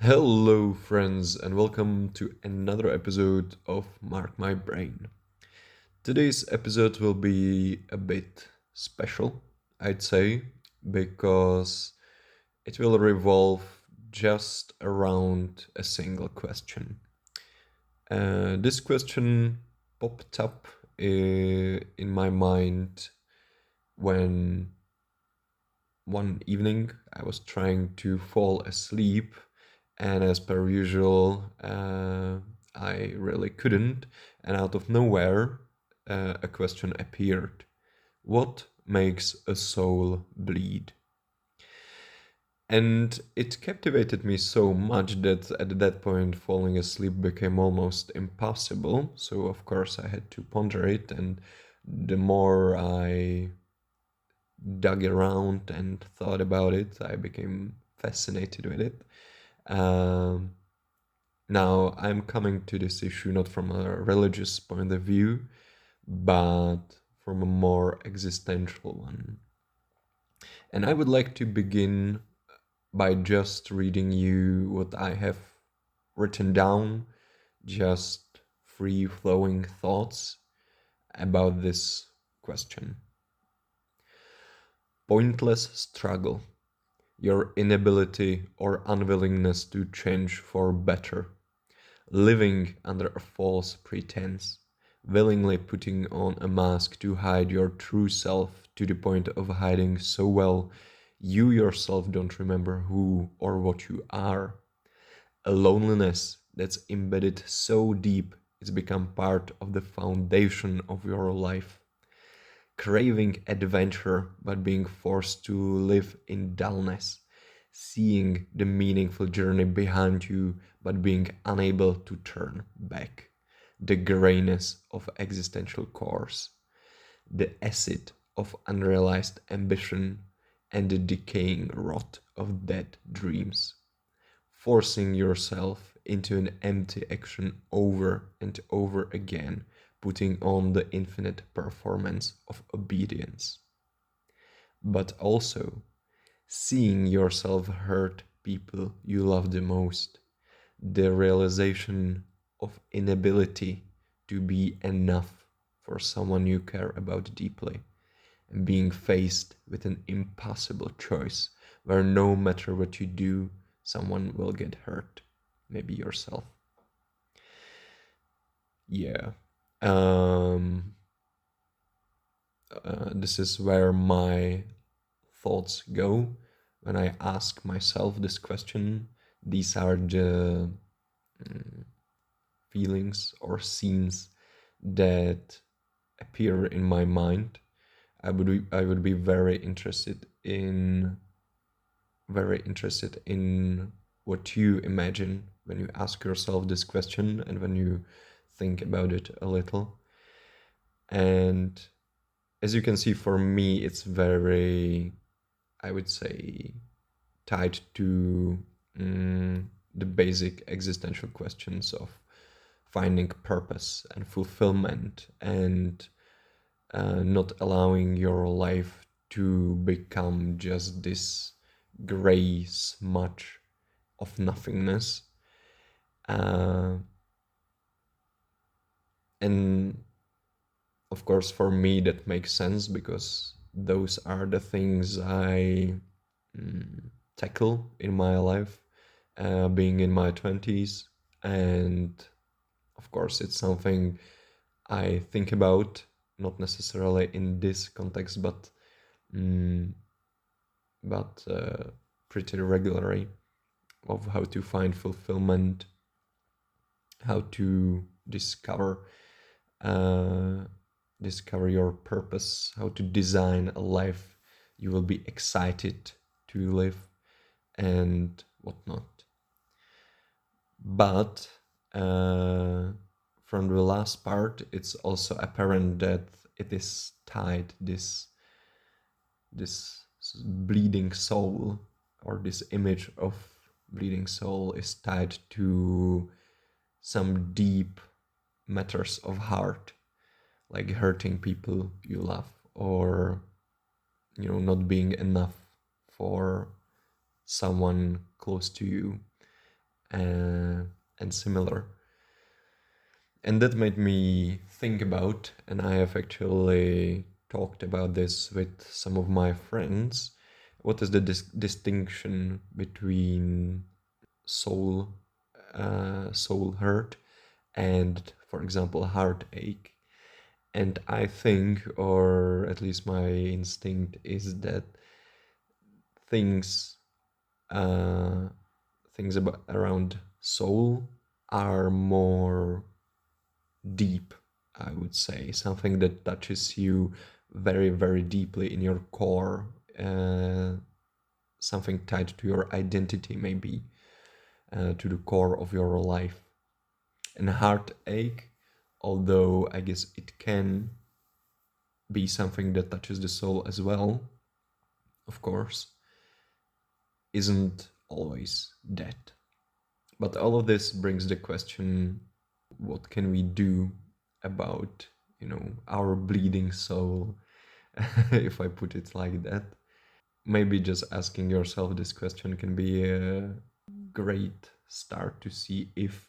Hello, friends, and welcome to another episode of Mark My Brain. Today's episode will be a bit special, I'd say, because it will revolve just around a single question. This question popped up in my mind when one evening I was trying to fall asleep, and as per usual, I really couldn't. And out of nowhere, a question appeared: what makes a soul bleed? And it captivated me so much that at that point, falling asleep became almost impossible. So, of course, I had to ponder it. And the more I dug around and thought about it, I became fascinated with it. Um, Now, I'm coming to this issue not from a religious point of view, but from a more existential one. And I would like to begin by just reading you what I have written down, just free flowing thoughts about this question. Pointless struggle, your inability or unwillingness to change for better, living under a false pretense, willingly putting on a mask to hide your true self to the point of hiding so well you yourself don't remember who or what you are. A loneliness that's embedded so deep it's become part of the foundation of your life. Craving adventure but being forced to live in dullness, seeing the meaningful journey behind you but being unable to turn back, the grayness of existential course, the acid of unrealized ambition, and the decaying rot of dead dreams, forcing yourself into an empty action over and over again, putting on the infinite performance of obedience. But also seeing yourself hurt people you love the most, the realization of inability to be enough for someone you care about deeply, and being faced with an impossible choice where no matter what you do, someone will get hurt, maybe yourself. Yeah. Um, this is where my thoughts go when I ask myself this question. These are the feelings or scenes that appear in my mind. I would be very interested in what you imagine when you ask yourself this question and when you think about it a little. And as you can see, for me, it's very, I would say, tied to the basic existential questions of finding purpose and fulfillment and not allowing your life to become just this gray smudge of nothingness. Uh, and of course, for me, that makes sense because those are the things I tackle in my life, being in my 20s. And of course, it's something I think about, not necessarily in this context, mm, but pretty regularly, of how to find fulfillment, how to uh, discover your purpose, how to design a life you will be excited to live, and whatnot. But from the last part, it's also apparent that it is tied this bleeding soul, or this image of bleeding soul is tied to some deep matters of heart, like hurting people you love, or not being enough for someone close to you. and similar. And that made me think about, and I have actually talked about this with some of my friends, what is the distinction between soul, soul hurt, and, for example, heartache. And I think, or at least my instinct is that things, uh, things about around soul are more deep, I would say, something that touches you very, very deeply in your core, something tied to your identity, maybe, to the core of your life. And heartache, although I guess it can be something that touches the soul as well, of course, isn't always that. But all of this brings the question, what can we do about, our bleeding soul, if I put it like that? Maybe just asking yourself this question can be a great start to see if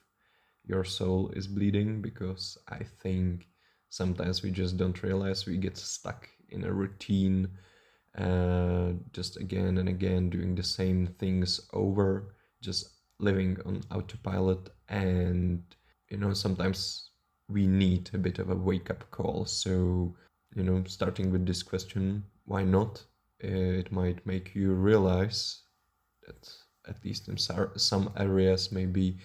your soul is bleeding, because I think sometimes we just don't realize we get stuck in a routine, just again and again doing the same things over, just living on autopilot. And sometimes we need a bit of a wake-up call. So starting with this question, why not, it might make you realize that at least in some areas maybe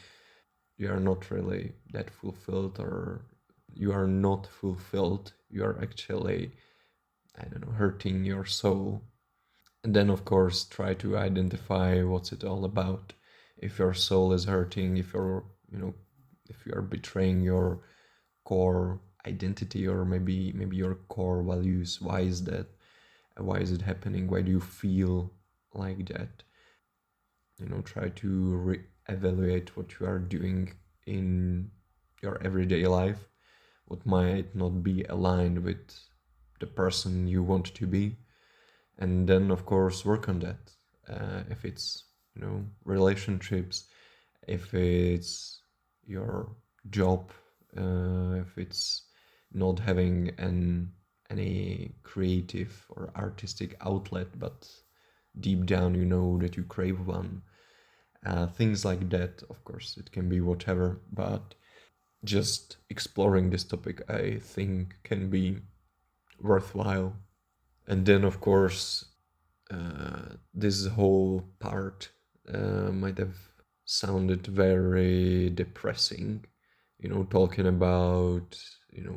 you are not really that fulfilled, or you are not fulfilled, you are actually, I don't know, hurting your soul. And then of course try to identify what's it all about. If your soul is hurting, if you're, if you are betraying your core identity, or maybe your core values, why is that? Why is it happening? Why do you feel like that? Try to evaluate what you are doing in your everyday life, what might not be aligned with the person you want to be, and then of course work on that. If it's relationships, if it's your job, if it's not having any creative or artistic outlet, but deep down you know that you crave one, things like that. Of course it can be whatever, but just exploring this topic I think can be worthwhile. And then of course this whole part might have sounded very depressing, talking about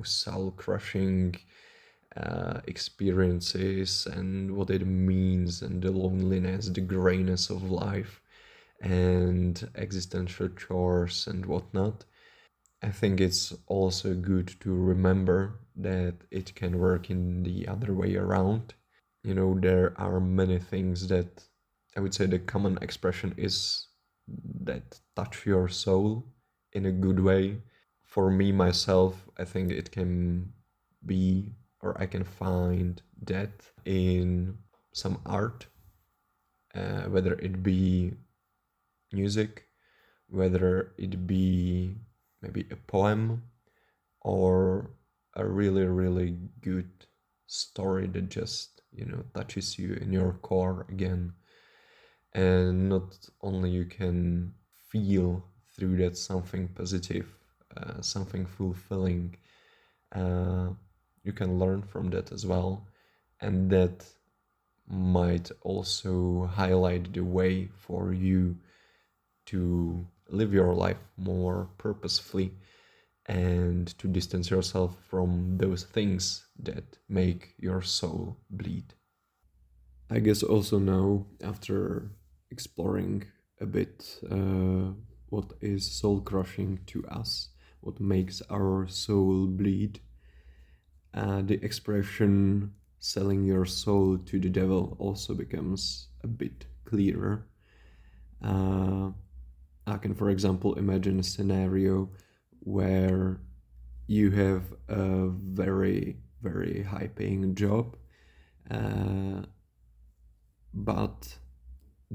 soul crushing experiences and what it means, and the loneliness, the grayness of life, and existential chores and whatnot. I think it's also good to remember that it can work in the other way around. There are many things that I would say the common expression is that touch your soul in a good way. For me, myself, I think it can be, or I can find that in some art, whether it be music, whether it be maybe a poem, or a really, really good story that just, touches you in your core again. And not only you can feel through that something positive, something fulfilling, you can learn from that as well. And that might also highlight the way for you to live your life more purposefully, and to distance yourself from those things that make your soul bleed. I guess also now, after exploring a bit what is soul crushing to us, what makes our soul bleed, the expression selling your soul to the devil also becomes a bit clearer. Uh, I can, for example, imagine a scenario where you have a very, very high paying job, but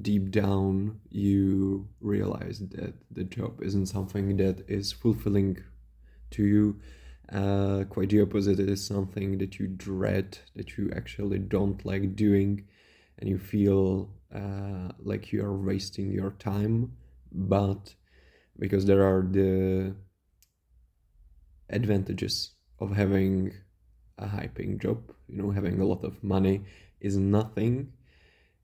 deep down you realize that the job isn't something that is fulfilling to you. Quite the opposite, it is something that you dread, that you actually don't like doing, and you feel like you are wasting your time. But because there are the advantages of having a high paying job, having a lot of money is nothing.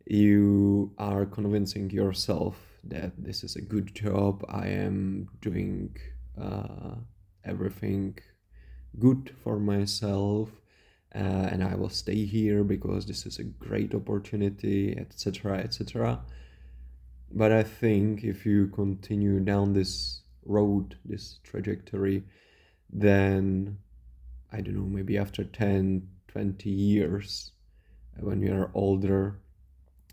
You are convincing yourself that this is a good job, I am doing everything good for myself, and I will stay here because this is a great opportunity, etc., etc. But I think if you continue down this road, this trajectory, then I don't know, maybe after 10, 20 years, when you are older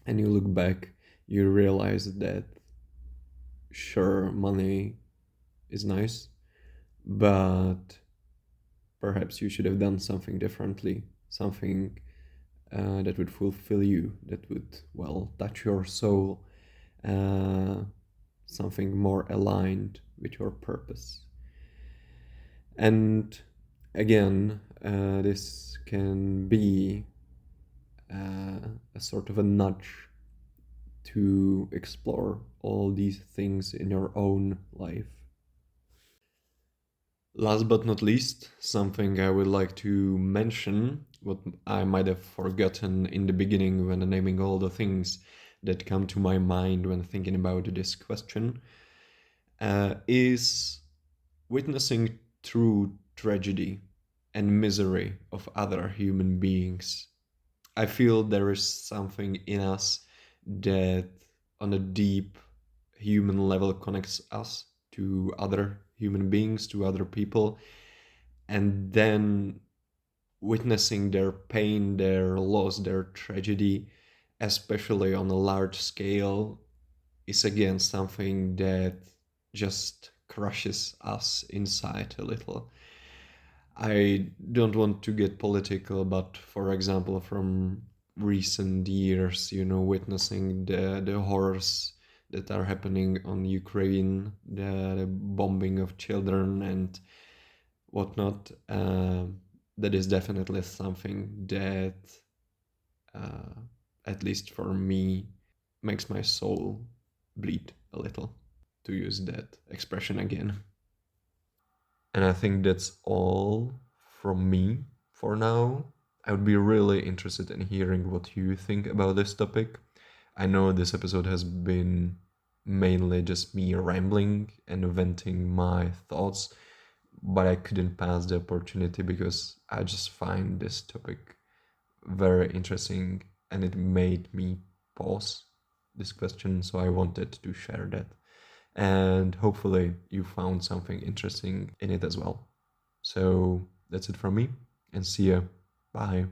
and you look back, you realize that sure, money is nice, but perhaps you should have done something differently, something that would fulfill you, that would, well, touch your soul, something more aligned with your purpose. And again, this can be a sort of a nudge to explore all these things in your own life. Last but not least, something I would like to mention, what I might have forgotten in the beginning when naming all the things that come to my mind when thinking about this question, is witnessing true tragedy and misery of other human beings. I feel there is something in us that, on a deep human level, connects us to other human beings, to other people, and then witnessing their pain, their loss, their tragedy, especially on a large scale, is again something that just crushes us inside a little. I don't want to get political, but for example, from recent years, witnessing the horrors that are happening on Ukraine, the bombing of children and whatnot, that is definitely something that, at least for me, makes my soul bleed a little, to use that expression again. And I think that's all from me for now. I would be really interested in hearing what you think about this topic. I know this episode has been mainly just me rambling and venting my thoughts, but I couldn't pass the opportunity because I just find this topic very interesting and it made me pause this question, so I wanted to share that. And hopefully you found something interesting in it as well. So that's it from me, and see ya. Bye.